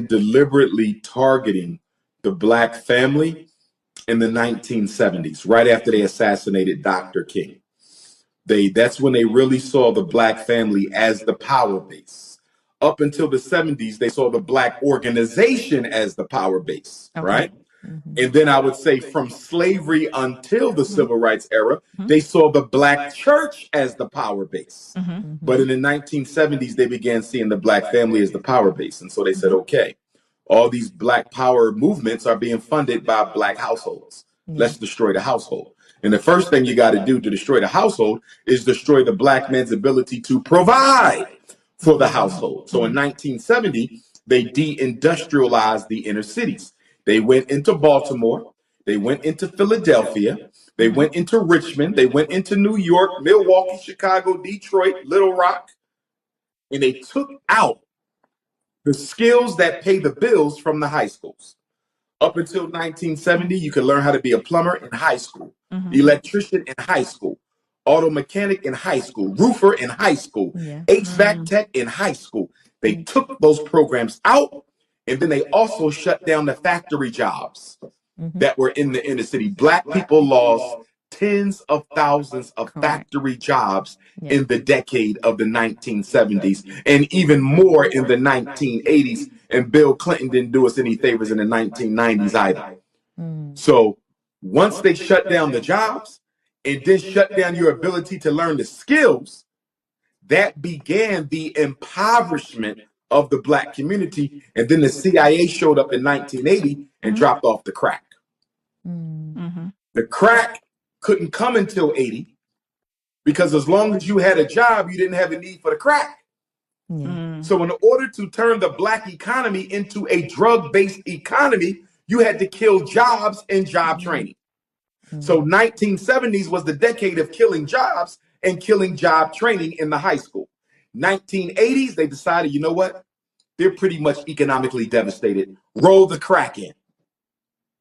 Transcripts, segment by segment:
deliberately targeting the black family in the 1970s, right after they assassinated Dr. King. That's when they really saw the black family as the power base. Up until the 70s, they saw the black organization as the power base, right? And then I would say from slavery until the civil rights era, they saw the black church as the power base. But in the 1970s, they began seeing the black family as the power base. And so they said, okay, all these black power movements are being funded by black households. Let's destroy the household. And the first thing you got to do to destroy the household is destroy the black man's ability to provide for the household. So in 1970, they deindustrialized the inner cities. They went into Baltimore. They went into Philadelphia. They went into Richmond. They went into New York, Milwaukee, Chicago, Detroit, Little Rock. And they took out the skills that pay the bills from the high schools. Up until 1970, you could learn how to be a plumber in high school, electrician in high school, auto mechanic in high school, roofer in high school, HVAC tech in high school. They took those programs out, and then they also shut down the factory jobs that were in the inner city. Black people lost tens of thousands of factory jobs in the decade of the 1970s, and even more in the 1980s. And Bill Clinton didn't do us any favors in the 1990s either. So once they shut down the jobs and then shut down your ability to learn the skills, that began the impoverishment of the black community. And then the CIA showed up in 1980 and dropped off the crack. The crack couldn't come until 80 because as long as you had a job, you didn't have a need for the crack. So in order to turn the black economy into a drug-based economy, you had to kill jobs and job training. So 1970s was the decade of killing jobs and killing job training in the high school. 1980s, they decided, you know what? They're pretty much economically devastated. Roll the crack in.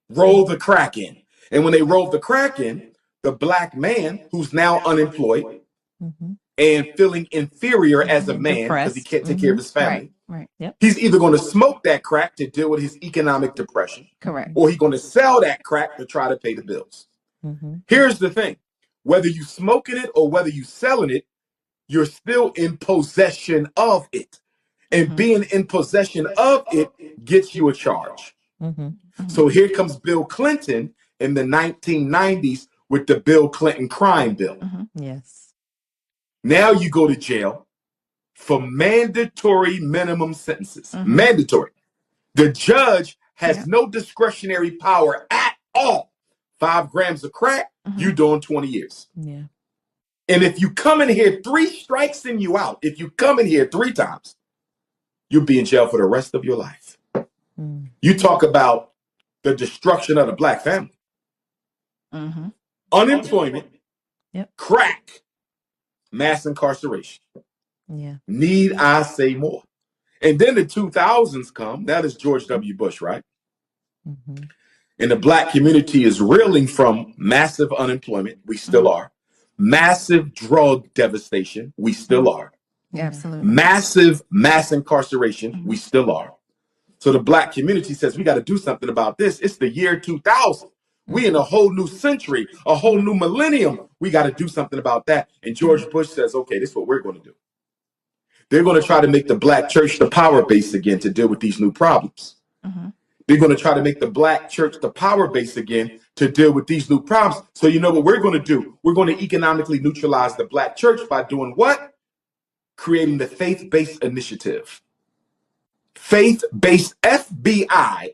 Roll the crack in. And when they rolled the crack in, the black man who's now unemployed and feeling inferior as a man because he can't take care of his family. He's either going to smoke that crack to deal with his economic depression, or he's going to sell that crack to try to pay the bills. Here's the thing. Whether you smoking it or whether you selling it, you're still in possession of it. And being in possession of it gets you a charge. So here comes Bill Clinton in the 1990s with the Bill Clinton crime bill. Now you go to jail for mandatory minimum sentences. Mandatory. The judge has no discretionary power at all. 5 grams of crack, you doing 20 years. And if you come in here 3 strikes and you out, if you come in here 3 times, you'll be in jail for the rest of your life. You talk about the destruction of the black family. Unemployment, crack, mass incarceration. Need I say more? And then the 2000s come. That is George W. Bush, right? And the black community is reeling from massive unemployment. We still are. Massive drug devastation. We still are. Absolutely. Massive mass incarceration. We still are. So the black community says we got to do something about this. It's the year 2000. We in a whole new century, a whole new millennium. We got to do something about that. And George Bush says, okay, this is what we're going to do. They're going to try to make the black church the power base again to deal with these new problems. They're going to try to make the black church the power base again to deal with these new problems. So you know what we're going to do? We're going to economically neutralize the black church by doing what? Creating the faith-based initiative. Faith-based FBI.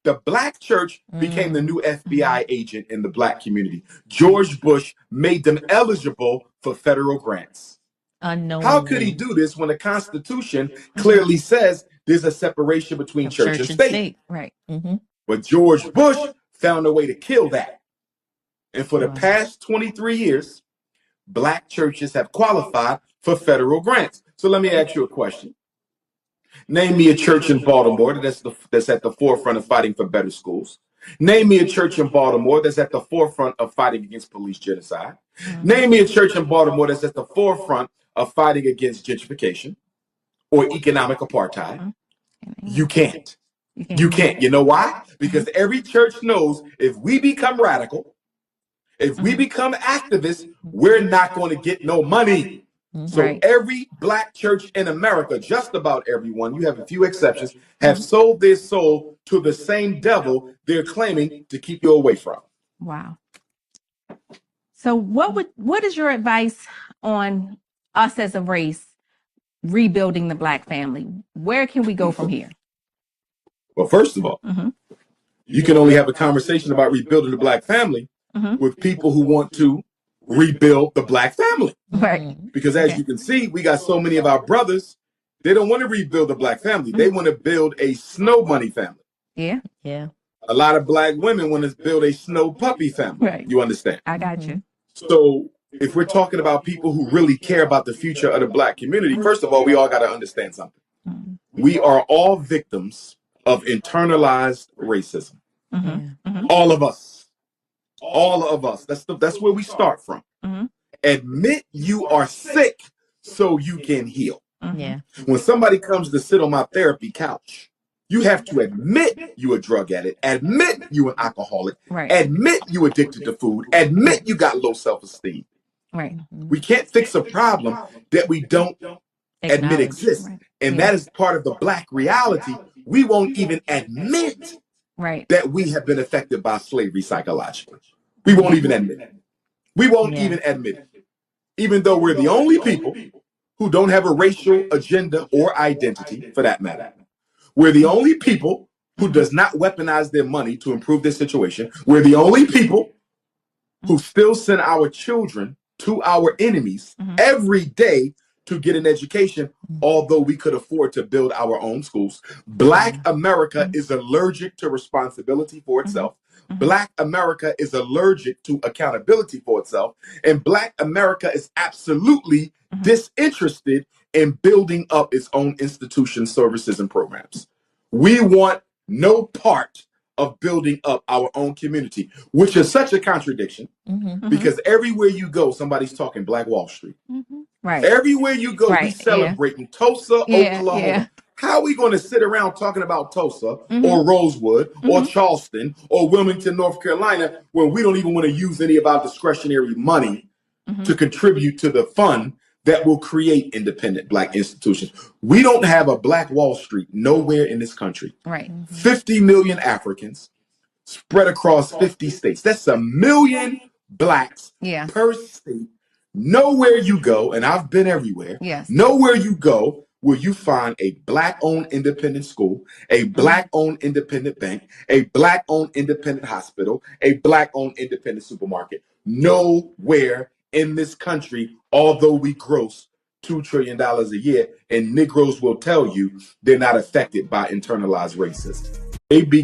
The black church became the new FBI agent in the black community. George Bush made them eligible for federal grants. How could he do this when the Constitution clearly says there's a separation between church and state? Right. But George Bush found a way to kill that. And for the past 23 years, black churches have qualified for federal grants. So let me ask you a question. Name me a church in Baltimore that's at the forefront of fighting for better schools. Name me a church in Baltimore that's at the forefront of fighting against police genocide. Name me a church in Baltimore that's at the forefront of fighting against gentrification or economic apartheid. You can't. You You can't. You know why? Because every church knows if we become radical, if we become activists, we're not going to get no money. So every black church in America, just about everyone, you have a few exceptions, have sold their soul to the same devil they're claiming to keep you away from. Wow. So what is your advice on us as a race rebuilding the black family? Where can we go from here? Well, first of all, you can only have a conversation about rebuilding the black family with people who want to rebuild the black family. Right. Because as you can see, we got so many of our brothers, they don't want to rebuild the black family. They want to build a snow bunny family. Yeah. A lot of black women want to build a snow puppy family. Right. You understand? I got you. So if we're talking about people who really care about the future of the black community, first of all, we all got to understand something. We are all victims of internalized racism. All of us. All of us. That's where we start from. Admit you are sick so you can heal. When somebody comes to sit on my therapy couch, you have to admit you a drug addict, admit you an alcoholic, admit you addicted to food, admit you got low self-esteem. Right. We can't fix a problem that we don't admit exists. And that is part of the black reality. We won't even admit that we have been affected by slavery psychologically. We won't even admit it. We won't even admit it. Even though we're the only people who don't have a racial agenda or identity, for that matter. We're the only people who does not weaponize their money to improve their situation. We're the only people who still send our children to our enemies every day to get an education, although we could afford to build our own schools. Black America is allergic to responsibility for itself. Black America is allergic to accountability for itself. And Black America is absolutely disinterested in building up its own institutions, services, and programs. We want no part of building up our own community, which is such a contradiction because everywhere you go, somebody's talking Black Wall Street. Everywhere you go, we celebrating Tulsa, Oklahoma. How are we going to sit around talking about Tulsa or Rosewood or Charleston or Wilmington, North Carolina, when we don't even want to use any of our discretionary money to contribute to the fund that will create independent Black institutions? We don't have a Black Wall Street nowhere in this country. 50 million Africans spread across 50 states. That's 1 million Blacks per state. Nowhere you go, and I've been everywhere, nowhere you go will you find a Black-owned independent school, a Black-owned independent bank, a Black-owned independent hospital, a Black-owned independent supermarket. Nowhere in this country, although we gross $2 trillion a year, and Negroes will tell you they're not affected by internalized racism. They be